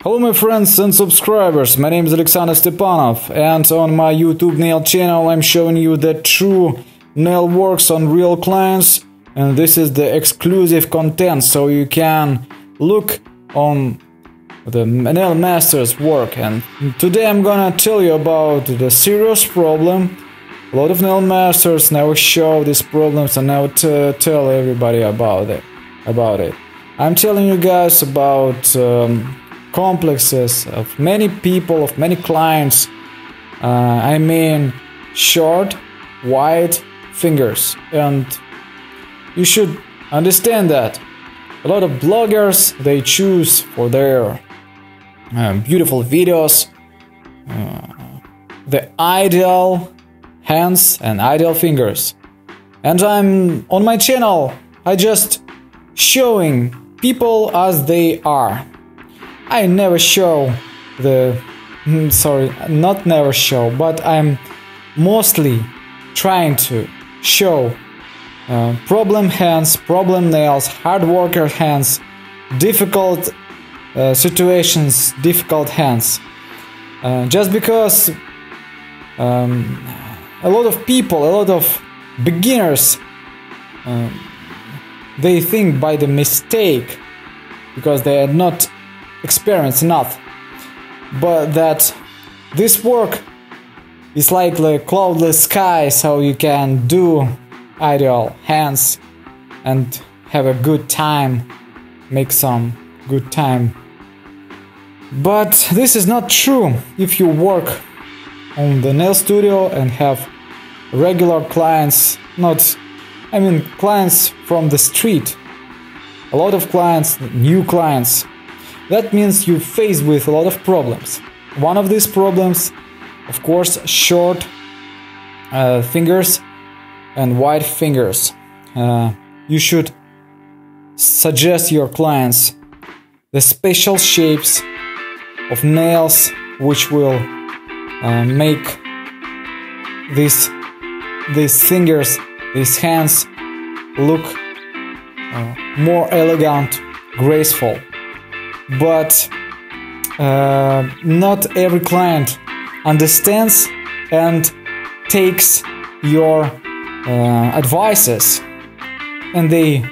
Hello my friends and subscribers, my name is Alexander Stepanov, and on my YouTube nail channel I'm showing you the true nail works on real clients, and this is the exclusive content, so you can look on the nail master's work. And today I'm gonna tell you about the serious problem. A lot of nail masters never show these problems and never tell everybody about it. I'm telling you guys about complexes of many people, of many clients. I mean short, wide fingers, and you should understand that a lot of bloggers, they choose for their beautiful videos the ideal hands and ideal fingers, and I'm on my channel I just showing people as they are. I never show the not never show, but I'm mostly trying to show problem hands, problem nails, hard worker hands, difficult situations, difficult hands, just because a lot of people, a lot of beginners, they think by the mistake, because they are not experienced enough, but that this work is like the cloudless sky, so you can do ideal hands and have a good time, make some good time. But this is not true if you work on the nail studio and have regular clients, clients from the street. A lot of clients, new clients. That means you face with a lot of problems. One of these problems, of course, short fingers and wide fingers. You should suggest your clients the special shapes of nails which will make these fingers, these hands look more elegant, graceful. But not every client understands and takes your advices, and they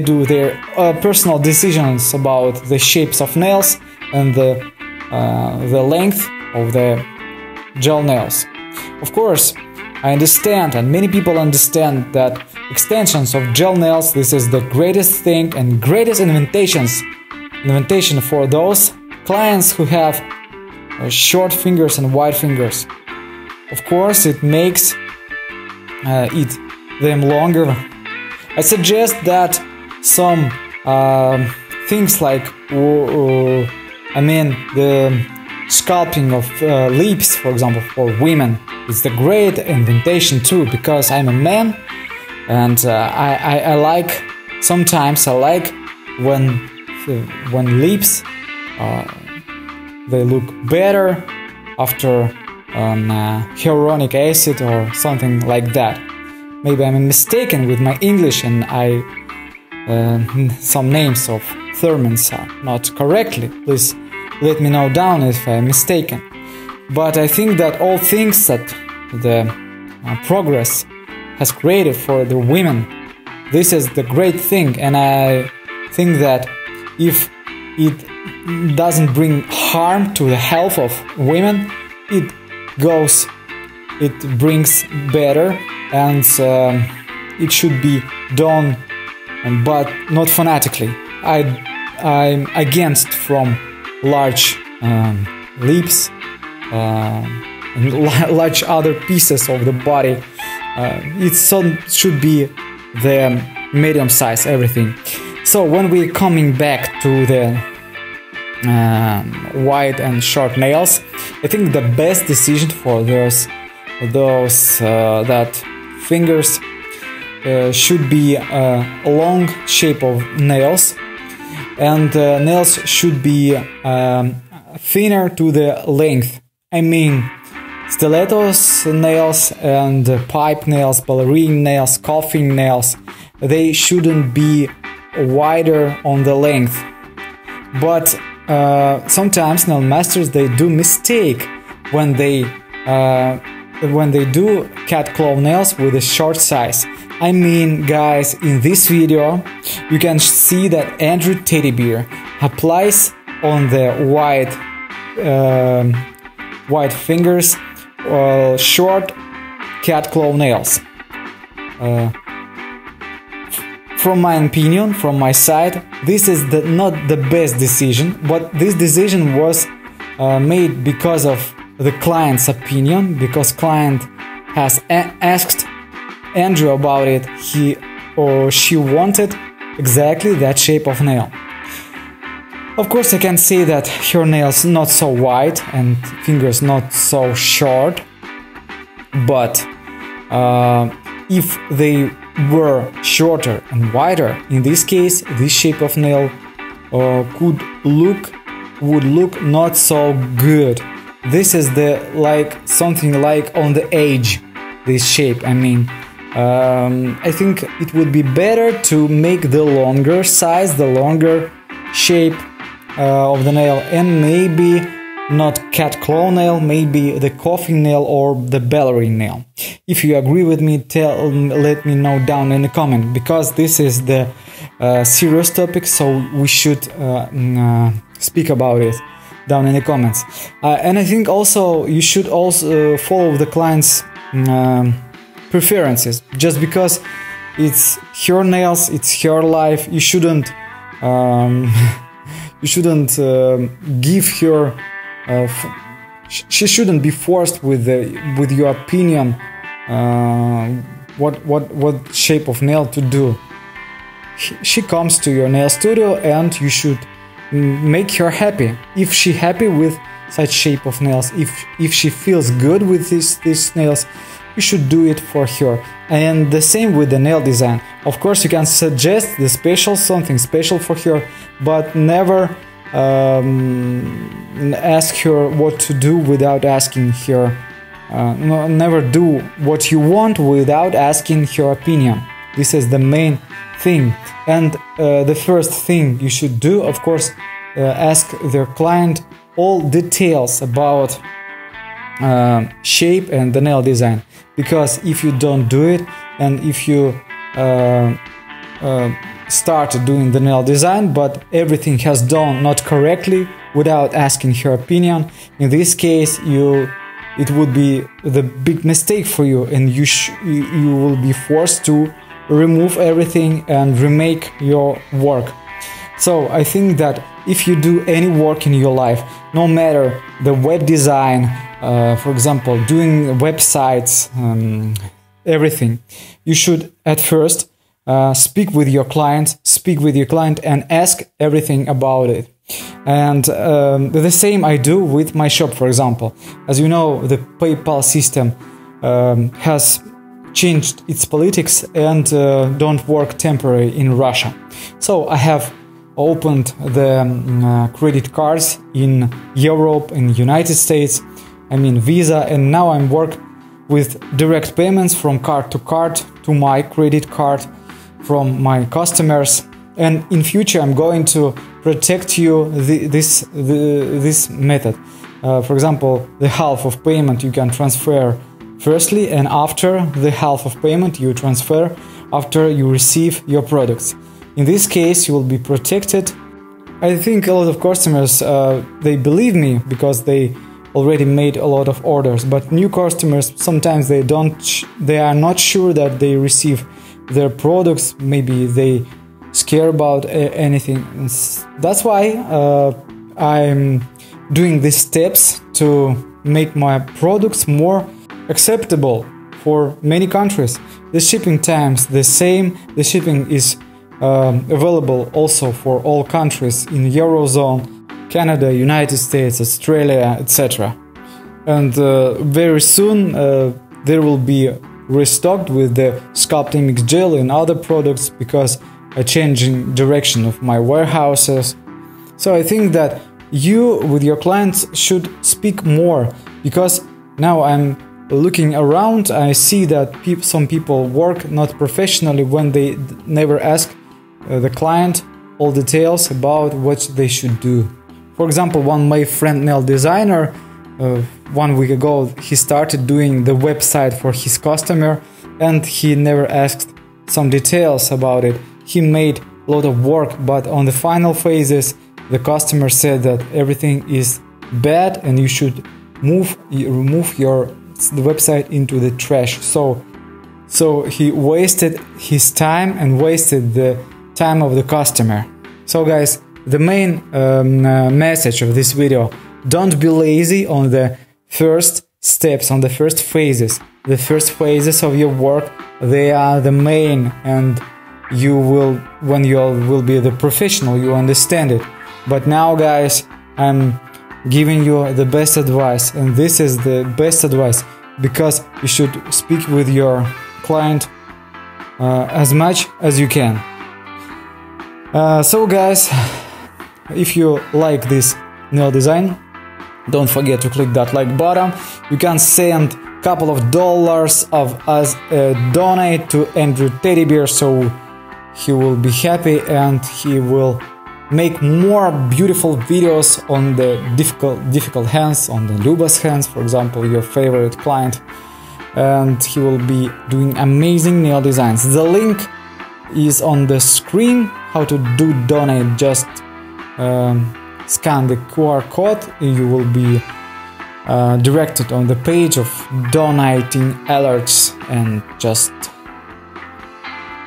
do their personal decisions about the shapes of nails and the length of the gel nails. Of course, I understand, and many people understand, that extensions of gel nails, this is the greatest thing and greatest invention for those clients who have short fingers and wide fingers. Of course, it makes them longer. I suggest that some things like the sculpting of lips, for example, for women, is the great invention too, because I'm a man, and I like, sometimes I like when lips they look better after hyaluronic acid or something like that. Maybe I'm mistaken with my English and some names of thermins are not correctly. Please let me know down if I'm mistaken. But I think that all things that the progress has created for the women, this is the great thing, and I think that if it doesn't bring harm to the health of women, it brings better, and it should be done, but not fanatically. I'm against from large lips and large other pieces of the body. It should be the medium size, everything. So when we're coming back to the wide and short nails, I think the best decision for those that fingers should be a long shape of nails, and nails should be thinner to the length. I mean stilettos nails and pipe nails, ballerine nails, coffin nails, they shouldn't be wider on the length. But sometimes nail masters, they do mistake when they do cat claw nails with a short size. I mean, guys, in this video you can see that Andrew Teddy Bear applies on the white fingers short cat claw nails. From my opinion, from my side, this is not the best decision, but this decision was made because of the client's opinion, because client has asked Andrew about it. He or she wanted exactly that shape of nail. Of course, I can say that her nails not so wide and fingers not so short, but if they were shorter and wider, in this case, this shape of nail would look not so good. This is something like on the edge, this shape. I mean, I think it would be better to make the longer size, the longer shape of the nail, and maybe not cat claw nail, maybe the coffin nail or the ballerine nail. If you agree with me, let me know down in the comment, because this is the serious topic, so we should speak about it down in the comments. And I think also you should also follow the client's preferences. Just because it's her nails, it's her life, you shouldn't give her. She shouldn't be forced with your opinion what shape of nail to do. She comes to your nail studio and you should make her happy. If she happy with such shape of nails, if she feels good with these nails, you should do it for her. And the same with the nail design. Of course, you can suggest something special for her, but never ask her what to do without asking her. Never do what you want without asking her opinion. This is the main thing. And the first thing you should do, of course, ask their client all details about shape and the nail design. Because if you don't do it, and if you start doing the nail design, but everything has done not correctly without asking her opinion, in this case it would be the big mistake for you, and you will be forced to remove everything and remake your work. So I think that if you do any work in your life, no matter the web design, for example, doing websites, everything, you should at first speak with your client and ask everything about it. And the same I do with my shop, for example. As you know, the PayPal system has changed its politics and don't work temporary in Russia. So I have opened the credit cards in Europe, in United States, I mean Visa, and now I'm work with direct payments from card to my credit card from my customers. And in future I'm going to protect you this method. For example, the half of payment you can transfer firstly, and after the half of payment you transfer after you receive your products. In this case you will be protected. I think a lot of customers they believe me because they already made a lot of orders, but new customers sometimes they are not sure that they receive their products. Maybe they scare about anything. That's why I'm doing these steps to make my products more acceptable for many countries. The shipping times the same. The shipping is available also for all countries in Eurozone, Canada, United States, Australia, etc. And very soon there will be restocked with the sculpting mix gel and other products, because I'm changing direction of my warehouses. So I think that you with your clients should speak more, because now I'm looking around, I see that some people work not professionally when they never ask the client all details about what they should do. For example, one my friend nail designer, 1 week ago, he started doing the website for his customer, and he never asked some details about it. He made a lot of work, but on the final phases, the customer said that everything is bad and you should remove the website into the trash. So he wasted his time and wasted the time of the customer. So guys, the main message of this video: don't be lazy on the first steps, on the first phases. The first phases of your work, they are the main, and you will, when you will be the professional, you understand it. But now guys, I'm giving you the best advice, and this is the best advice, because you should speak with your client as much as you can. So guys, if you like this nail design, don't forget to click that like button. You can send a couple of dollars as a donate to Andrew Teddy Bear, so he will be happy and he will make more beautiful videos on the difficult hands, on the Luba's hands, for example, your favorite client, and he will be doing amazing nail designs. The link is on the screen. How to do donate: just scan the QR code, you will be directed on the page of donating alerts, and just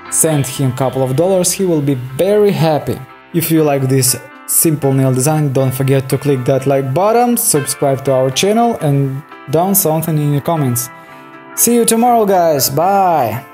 send him a couple of dollars. He will be very happy. If you like this simple nail design, don't forget to click that like button, subscribe to our channel, and down something in the comments. See you tomorrow guys, bye!